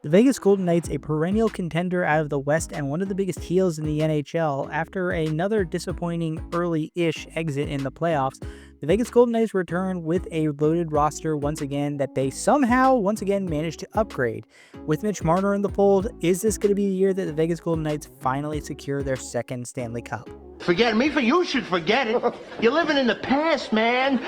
The Vegas Golden Knights, a perennial contender out of the West and one of the biggest heels in the NHL, after another disappointing early-ish exit in the playoffs, the Vegas Golden Knights return with a loaded roster once again that they somehow once again managed to upgrade. With Mitch Marner in the fold, is this going to be the year that the Vegas Golden Knights finally secure their second Stanley Cup? Forget me, for you should forget it. You're living in the past, man.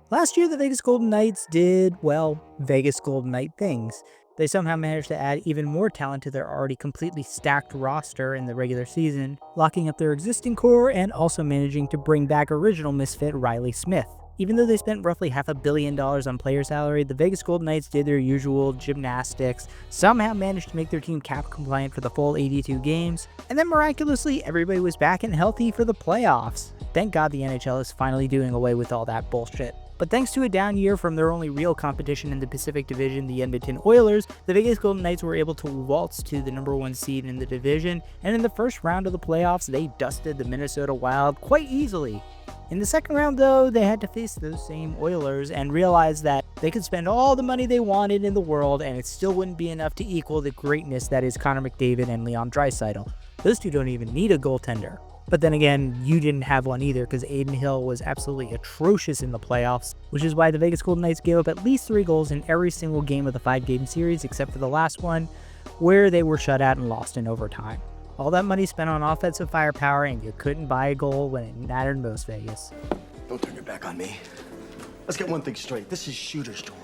Last year, the Vegas Golden Knights did, well, Vegas Golden Knight things. They somehow managed to add even more talent to their already completely stacked roster in the regular season, locking up their existing core and also managing to bring back original misfit Riley Smith. Even though they spent roughly $500 million on player salary, the Vegas Golden Knights did their usual gymnastics, somehow managed to make their team cap compliant for the full 82 games, and then miraculously everybody was back and healthy for the playoffs. Thank God the NHL is finally doing away with all that bullshit. But thanks to a down year from their only real competition in the Pacific Division, the Edmonton Oilers, the Vegas Golden Knights were able to waltz to the #1 seed in the division, and in the first round of the playoffs, they dusted the Minnesota Wild quite easily. In the second round, though, they had to face those same Oilers and realize that they could spend all the money they wanted in the world and it still wouldn't be enough to equal the greatness that is Connor McDavid and Leon Draisaitl. Those two don't even need a goaltender. But then again, you didn't have one either because Adin Hill was absolutely atrocious in the playoffs, which is why the Vegas Golden Knights gave up at least 3 goals in every single game of the 5-game series except for the last one, where they were shut out and lost in overtime. All that money spent on offensive firepower and you couldn't buy a goal when it mattered most, Vegas. Don't turn your back on me. Let's get one thing straight. This is Shooter's tour.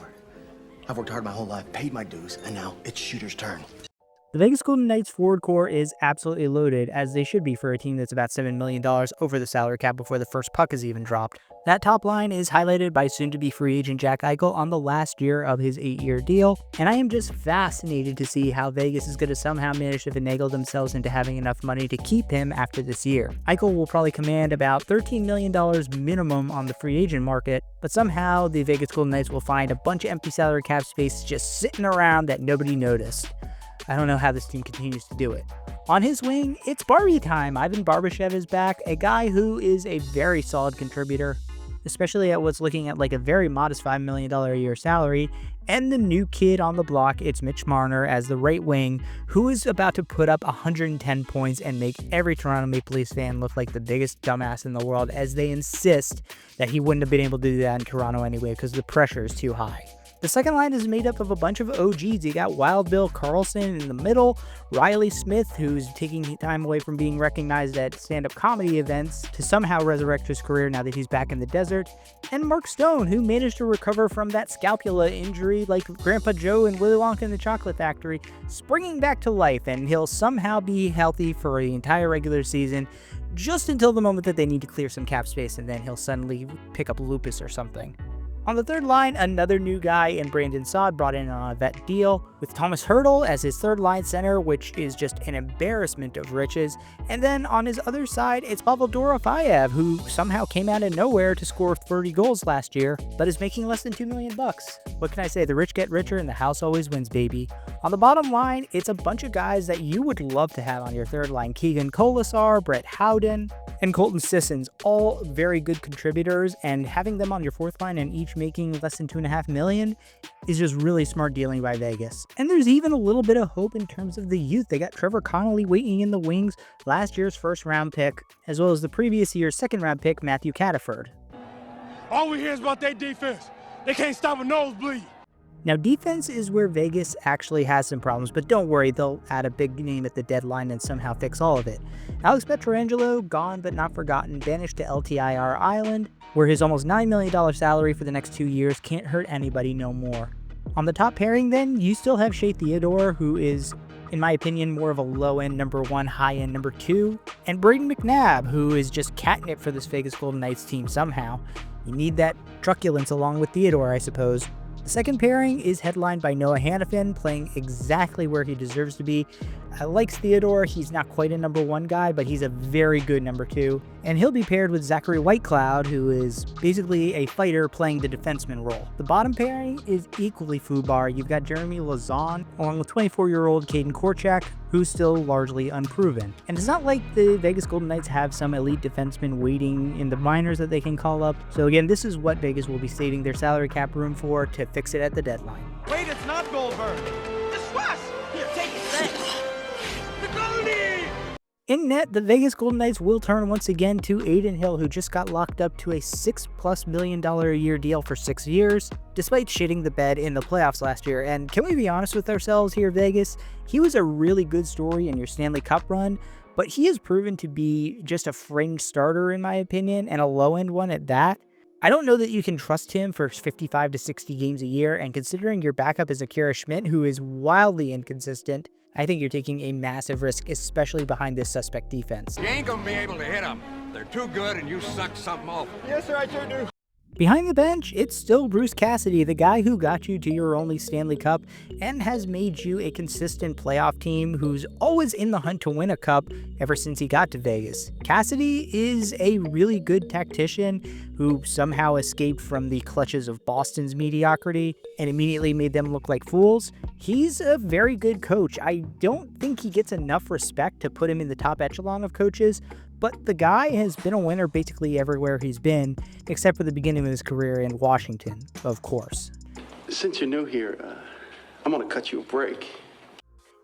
I've worked hard my whole life, paid my dues, and now it's Shooter's turn. The Vegas Golden Knights forward core is absolutely loaded, as they should be for a team that's about $7 million over the salary cap before the first puck is even dropped. That top line is highlighted by soon-to-be free agent Jack Eichel on the last year of his 8-year deal, and I am just fascinated to see how Vegas is going to somehow manage to finagle themselves into having enough money to keep him after this year. Eichel will probably command about $13 million minimum on the free agent market, but somehow the Vegas Golden Knights will find a bunch of empty salary cap space just sitting around that nobody noticed. I don't know how this team continues to do it. On his wing, it's Barbie time. Ivan Barbashev is back, a guy who is a very solid contributor, especially at what's looking at like a very modest $5 million a year salary. And the new kid on the block, it's Mitch Marner as the right wing, who is about to put up 110 points and make every Toronto Maple Leafs fan look like the biggest dumbass in the world, as they insist that he wouldn't have been able to do that in Toronto anyway because the pressure is too high. The second line is made up of a bunch of OGs. You got Wild Bill Karlsson in the middle, Riley Smith, who's taking time away from being recognized at stand-up comedy events to somehow resurrect his career now that he's back in the desert, and Mark Stone, who managed to recover from that scapula injury like Grandpa Joe and Willy Wonka in the Chocolate Factory, springing back to life, and he'll somehow be healthy for the entire regular season, just until the moment that they need to clear some cap space, and then he'll suddenly pick up lupus or something. On the third line, another new guy in Brandon Saad brought in on a vet deal, with Thomas Hertl as his third line center, which is just an embarrassment of riches. And then on his other side, it's Pavel Dorofeyev, who somehow came out of nowhere to score 30 goals last year, but is making less than $2 million. What can I say? The rich get richer and the house always wins, baby. On the bottom line, it's a bunch of guys that you would love to have on your third line. Keegan Colasar, Brett Howden, and Colton Sissons, all very good contributors, and having them on your fourth line and each making less than $2.5 million is just really smart dealing by Vegas. And there's even a little bit of hope in terms of the youth. They got Trevor Connolly waiting in the wings, last year's first-round pick, as well as the previous year's second-round pick, Matthew Cataford. All we hear is about their defense. They can't stop a nosebleed. Now, defense is where Vegas actually has some problems, but don't worry, they'll add a big name at the deadline and somehow fix all of it. Alex Pietrangelo, gone but not forgotten, banished to LTIR Island, where his almost $9 million salary for the next 2 years can't hurt anybody no more. On the top pairing then, you still have Shea Theodore, who is, in my opinion, more of a low-end #1, high-end #2, and Braden McNabb, who is just catnip for this Vegas Golden Knights team somehow. You need that truculence along with Theodore, I suppose. The second pairing is headlined by Noah Hannafin, playing exactly where he deserves to be. I like Theodore. He's not quite a #1 guy, but he's a very good #2. And he'll be paired with Zachary Whitecloud, who is basically a fighter playing the defenseman role. The bottom pairing is equally foobar. You've got Jeremy Lauzon, along with 24-year-old Caden Korchak, who's still largely unproven. And it's not like the Vegas Golden Knights have some elite defenseman waiting in the minors that they can call up. So again, this is what Vegas will be saving their salary cap room for to fix it at the deadline. Wait, it's not Goldberg. It's Russ! In net, the Vegas Golden Knights will turn once again to Adin Hill, who just got locked up to a $6+ million a year deal for 6 years, despite shitting the bed in the playoffs last year. And can we be honest with ourselves here, Vegas? He was a really good story in your Stanley Cup run, but he has proven to be just a fringe starter in my opinion, and a low-end one at that. I don't know that you can trust him for 55 to 60 games a year, and considering your backup is Akira Schmidt, who is wildly inconsistent, I think you're taking a massive risk, especially behind this suspect defense. You ain't gonna be able to hit them. They're too good and you suck something awful. Yes, sir, I sure do. Behind the bench, it's still Bruce Cassidy, the guy who got you to your only Stanley Cup and has made you a consistent playoff team who's always in the hunt to win a cup ever since he got to Vegas. Cassidy is a really good tactician who somehow escaped from the clutches of Boston's mediocrity and immediately made them look like fools. He's a very good coach. I don't think he gets enough respect to put him in the top echelon of coaches, but the guy has been a winner basically everywhere he's been, except for the beginning of his career in Washington, of course. Since you're new here, I'm gonna cut you a break.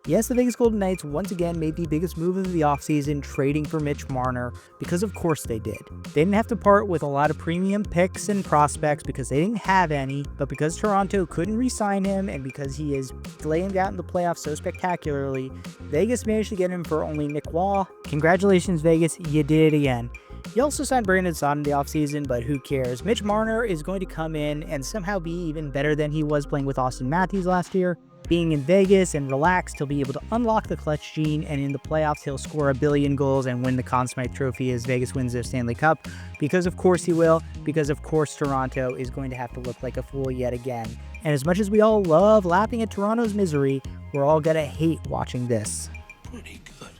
Yes, the Vegas Golden Knights once again made the biggest move of the offseason, trading for Mitch Marner, because of course they did. They didn't have to part with a lot of premium picks and prospects because they didn't have any, but because Toronto couldn't re-sign him and because he is laying out in the playoffs so spectacularly, Vegas managed to get him for only Nick Waugh. Congratulations, Vegas, you did it again. You also signed Brandon Saad in the offseason, but who cares? Mitch Marner is going to come in and somehow be even better than he was playing with Austin Matthews last year. Being in Vegas and relaxed, he'll be able to unlock the clutch gene, and in the playoffs, he'll score 1 billion goals and win the Conn Smythe Trophy as Vegas wins their Stanley Cup. Because of course he will, because of course Toronto is going to have to look like a fool yet again. And as much as we all love laughing at Toronto's misery, we're all gonna hate watching this. Pretty good.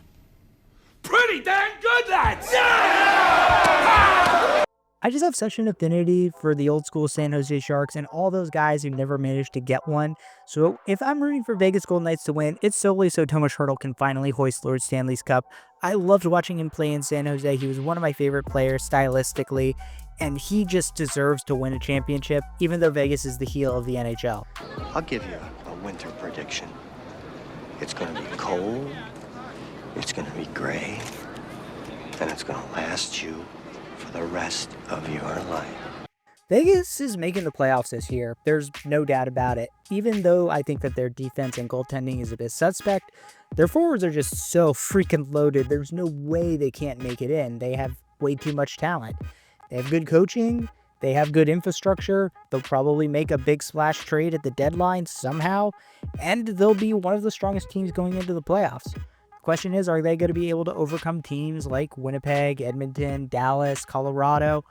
Pretty dang good, lads! I just have such an affinity for the old school San Jose Sharks and all those guys who never managed to get one. So if I'm rooting for Vegas Golden Knights to win, it's solely so Tomas Hertl can finally hoist Lord Stanley's Cup. I loved watching him play in San Jose. He was one of my favorite players stylistically, and he just deserves to win a championship, even though Vegas is the heel of the NHL. I'll give you a winter prediction. It's gonna be cold, it's gonna be gray, and it's gonna last you for the rest of your life. Vegas is making the playoffs this year. There's no doubt about it. Even though I think that their defense and goaltending is a bit suspect, their forwards are just so freaking loaded. There's no way they can't make it in. They have way too much talent. They have good coaching. They have good infrastructure. They'll probably make a big splash trade at the deadline somehow, and they'll be one of the strongest teams going into the playoffs. Question is, are they going to be able to overcome teams like Winnipeg, Edmonton, Dallas, Colorado?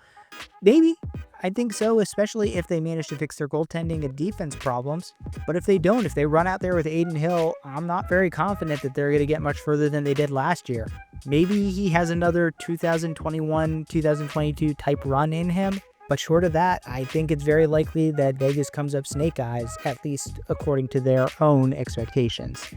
Maybe. I think so, especially if they manage to fix their goaltending and defense problems. But if they don't, if they run out there with Adin Hill, I'm not very confident that they're going to get much further than they did last year. Maybe he has another 2021, 2022 type run in him. But short of that, I think it's very likely that Vegas comes up snake eyes, at least according to their own expectations.